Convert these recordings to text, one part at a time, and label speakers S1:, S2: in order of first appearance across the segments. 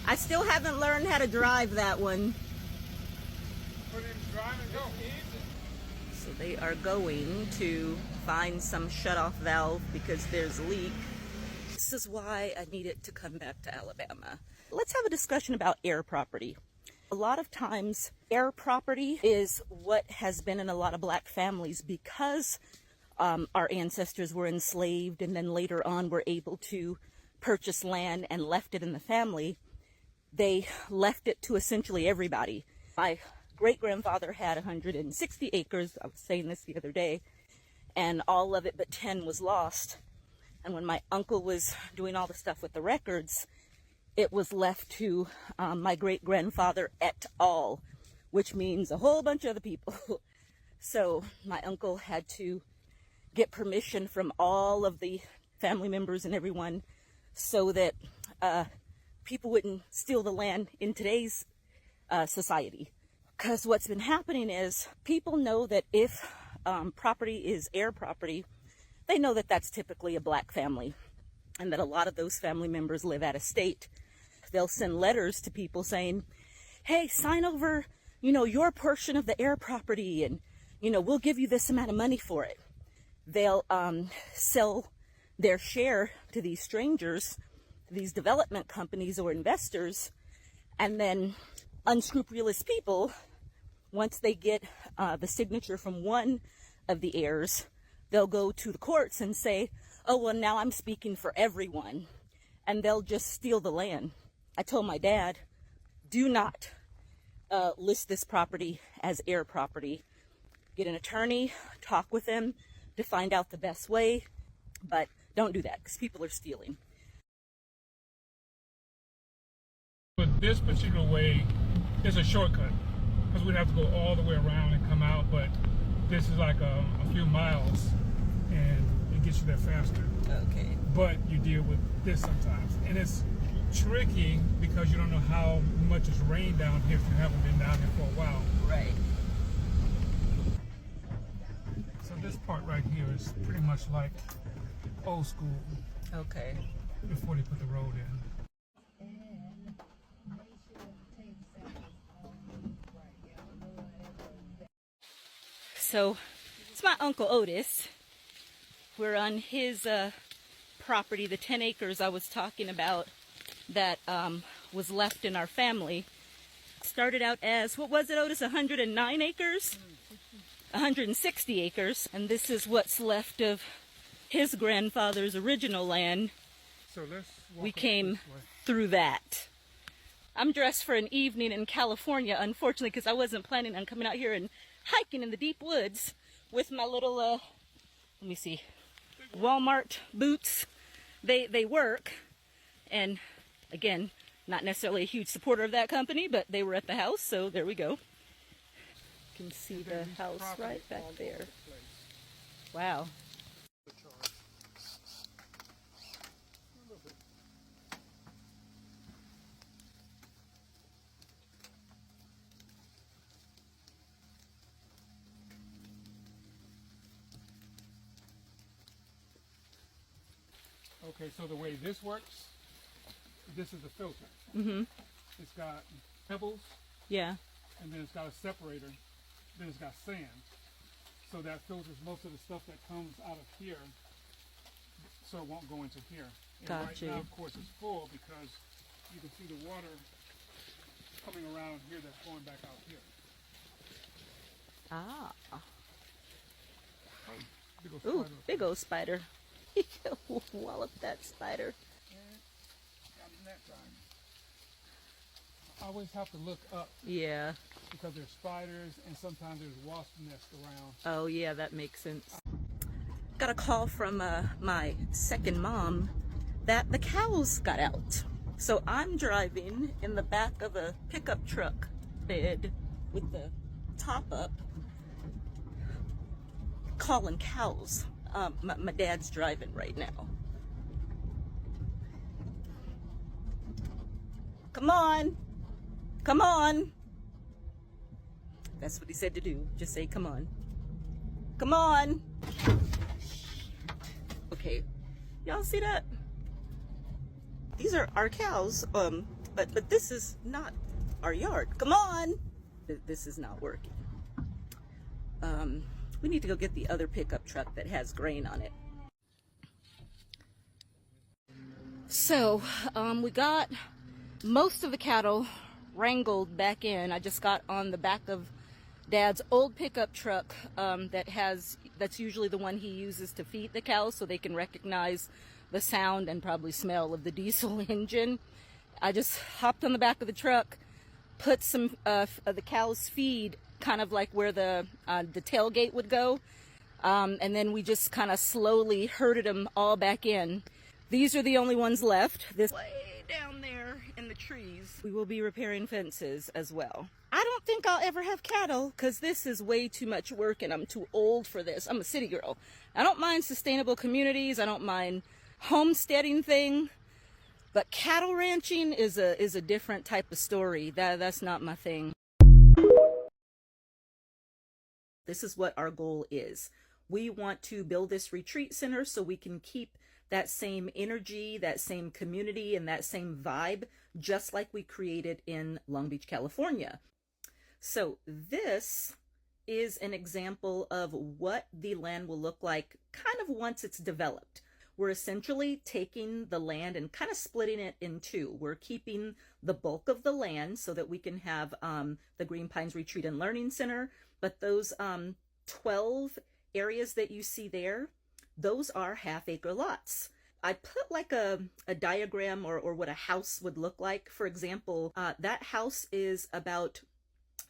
S1: I still haven't learned how to drive that one. So they are going to find some shutoff valve because there's a leak. This is why I needed to come back to Alabama. Let's have a discussion about heir property. A lot of times, heir property is what has been in a lot of black families because our ancestors were enslaved and then later on were able to purchase land and left it in the family. They left it to essentially everybody. My great-grandfather had 160 acres. I was saying this the other day, and all of it but 10 was lost. And when my uncle was doing all the stuff with the records, it was left to my great-grandfather et al., which means a whole bunch of other people. So my uncle had to get permission from all of the family members and everyone so that people wouldn't steal the land in today's society. Because what's been happening is people know that if property is heir property, they know that that's typically a black family and that a lot of those family members live out of state. They'll send letters to people saying, hey, sign over, your portion of the heir property and, we'll give you this amount of money for it. They'll sell their share to these strangers, these development companies or investors, and then unscrupulous people, once they get the signature from one of the heirs, they'll go to the courts and say, oh, well, now I'm speaking for everyone, and they'll just steal the land. I told my dad, do not list this property as heir property. Get an attorney, talk with them to find out the best way, but don't do that because people are stealing.
S2: But this particular way is a shortcut because we'd have to go all the way around and come out, but this is like a few miles and it gets you there faster.
S1: Okay.
S2: But you deal with this sometimes. And it's tricky because you don't know how much it's rained down here if you haven't been down here for a while.
S1: Right.
S2: So this part right here is pretty much like old school.
S1: Okay.
S2: Before they put the road in.
S1: So it's my Uncle Otis. We're on his property, the 10 acres I was talking about that was left in our family. Started out as, what was it, Otis, 109 acres? 160 acres. And this is what's left of his grandfather's original land.
S2: So let's walk
S1: we
S2: up
S1: came
S2: this way.
S1: through that. I'm dressed for an evening in California, unfortunately, because I wasn't planning on coming out here and hiking in the deep woods with my little, let me see, Walmart boots. They work, and again, not necessarily a huge supporter of that company, but they were at the house, so there we go. You can see the house right back there. Wow.
S2: Okay, so the way this works, this is the filter.
S1: Mm-hmm.
S2: It's got pebbles,
S1: Yeah.
S2: and then it's got a separator, then it's got sand. So that filters most of the stuff that comes out of here, so it won't go into here. And
S1: Got
S2: right
S1: you.
S2: now, of course, it's full because you can see the water coming around here that's going back out here.
S1: Ah.
S2: Big old
S1: Ooh,
S2: spider.
S1: big old spider. Wallop that spider.
S2: I always have to look up
S1: Yeah.
S2: because there's spiders and sometimes there's wasp nests around.
S1: Oh, yeah, that makes sense. Got a call from my second mom that the cows got out. So I'm driving in the back of a pickup truck bed with the top up, calling cows. My dad's driving right now. Come on. Come on. That's what he said to do. Just say, come on. Come on. Okay. Y'all see that? These are our cows. But this is not our yard. Come on. This is not working. We need to go get the other pickup truck that has grain on it. So, we got most of the cattle wrangled back in. I just got on the back of Dad's old pickup truck that's usually the one he uses to feed the cows so they can recognize the sound and probably smell of the diesel engine. I just hopped on the back of the truck, put some of the cow's feed kind of like where the tailgate would go, and then we just kind of slowly herded them all back in. These are the only ones left. This way down there in the trees. We will be repairing fences as well. I don't think I'll ever have cattle because this is way too much work and I'm too old for this. I'm a city girl. I don't mind sustainable communities. I don't mind homesteading thing, but cattle ranching is a different type of story. That's not my thing. This is what our goal is. We want to build this retreat center so we can keep that same energy, that same community, and that same vibe, just like we created in Long Beach, California. So this is an example of what the land will look like kind of once it's developed. We're essentially taking the land and kind of splitting it in two. We're keeping the bulk of the land so that we can have the Green Pines Retreat and Learning Center, but those 12 areas that you see there, those are half-acre lots. I put like a diagram or what a house would look like. For example, that house is about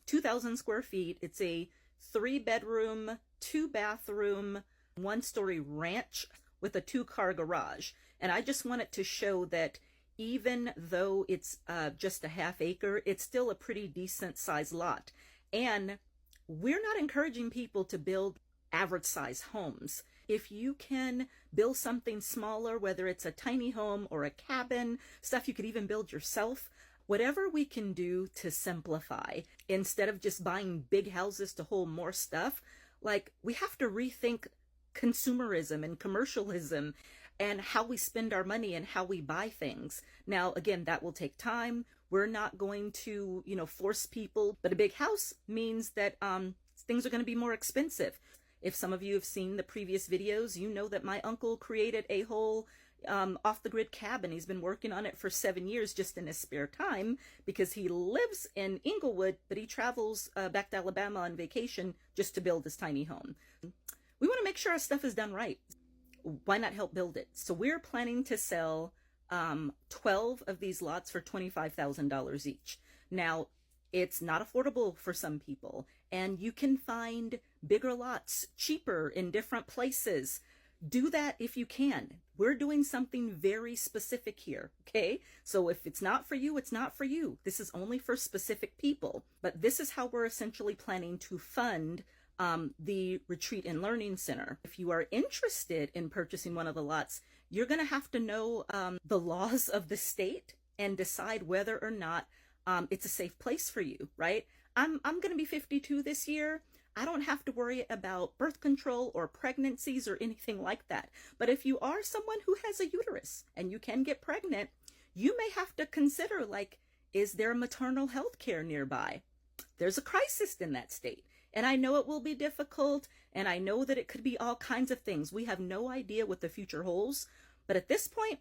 S1: 2,000 square feet. It's a 3-bedroom, 2-bathroom, 1-story ranch with a 2-car garage. And I just wanted to show that even though it's just a half-acre, it's still a pretty decent sized lot. And we're not encouraging people to build average size homes. If you can build something smaller, whether it's a tiny home or a cabin, stuff you could even build yourself, whatever we can do to simplify, instead of just buying big houses to hold more stuff, like we have to rethink consumerism and commercialism and how we spend our money and how we buy things. Now, again, that will take time. We're not going to, force people, but a big house means that things are going to be more expensive. If some of you have seen the previous videos, you know that my uncle created a whole off-the-grid cabin. He's been working on it for 7 years just in his spare time because he lives in Inglewood, but he travels back to Alabama on vacation just to build this tiny home. We want to make sure our stuff is done right. Why not help build it? So we're planning to sell 12 of these lots for $25,000 each. Now, it's not affordable for some people, and you can find bigger lots cheaper in different places. Do that if you can. We're doing something very specific here, okay? So if it's not for you, it's not for you. This is only for specific people. But this is how we're essentially planning to fund the Retreat and Learning Center. If you are interested in purchasing one of the lots, you're going to have to know the laws of the state and decide whether or not it's a safe place for you, right? I'm going to be 52 this year. I don't have to worry about birth control or pregnancies or anything like that. But if you are someone who has a uterus and you can get pregnant, you may have to consider, like, is there maternal health care nearby? There's a crisis in that state. And I know it will be difficult, and I know that it could be all kinds of things. We have no idea what the future holds. But at this point,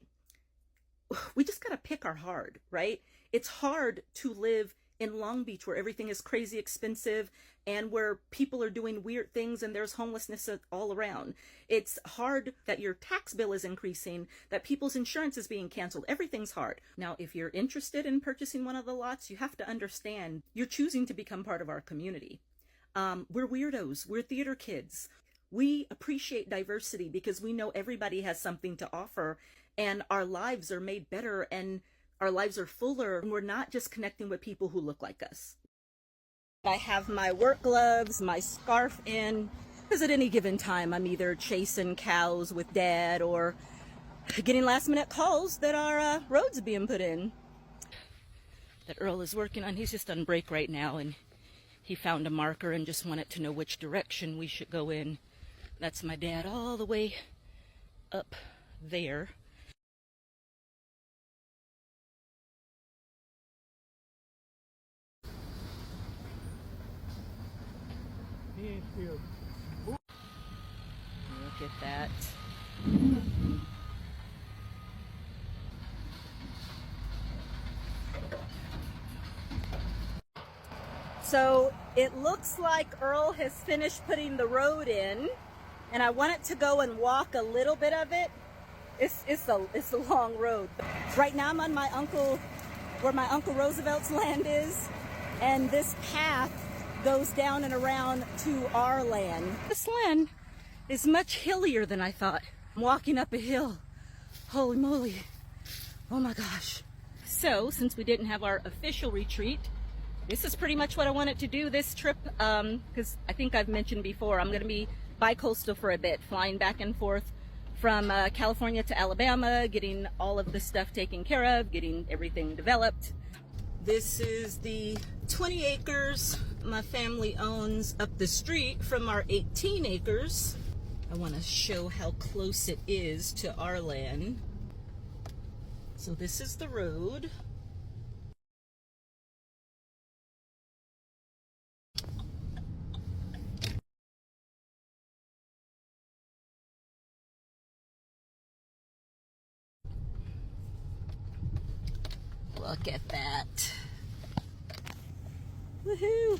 S1: we just got to pick our hard, right? It's hard to live in Long Beach where everything is crazy expensive and where people are doing weird things and there's homelessness all around. It's hard that your tax bill is increasing, that people's insurance is being canceled. Everything's hard. Now, if you're interested in purchasing one of the lots, you have to understand you're choosing to become part of our community. We're weirdos. We're theater kids. We appreciate diversity because we know everybody has something to offer, and our lives are made better and our lives are fuller, and we're not just connecting with people who look like us. I have my work gloves, my scarf in, because at any given time I'm either chasing cows with Dad or getting last minute calls that our roads are being put in. That Earl is working on, he's just on break right now, and he found a marker and just wanted to know which direction we should go in. That's my dad all the way up there.
S2: Yeah.
S1: Look at that. So it looks like Earl has finished putting the road in, and I wanted to go and walk a little bit of it. It's a long road. Right now I'm on where my Uncle Roosevelt's land is, and this path goes down and around to our land. This land is much hillier than I thought. I'm walking up a hill. Holy moly. Oh my gosh. So, since we didn't have our official retreat, this is pretty much what I wanted to do this trip, because I think I've mentioned before, I'm going to be bi-coastal for a bit, flying back and forth from California to Alabama, getting all of the stuff taken care of, getting everything developed. This is the 20 acres my family owns up the street from our 18 acres. I want to show how close it is to our land. So this is the road. Look at that. Woohoo!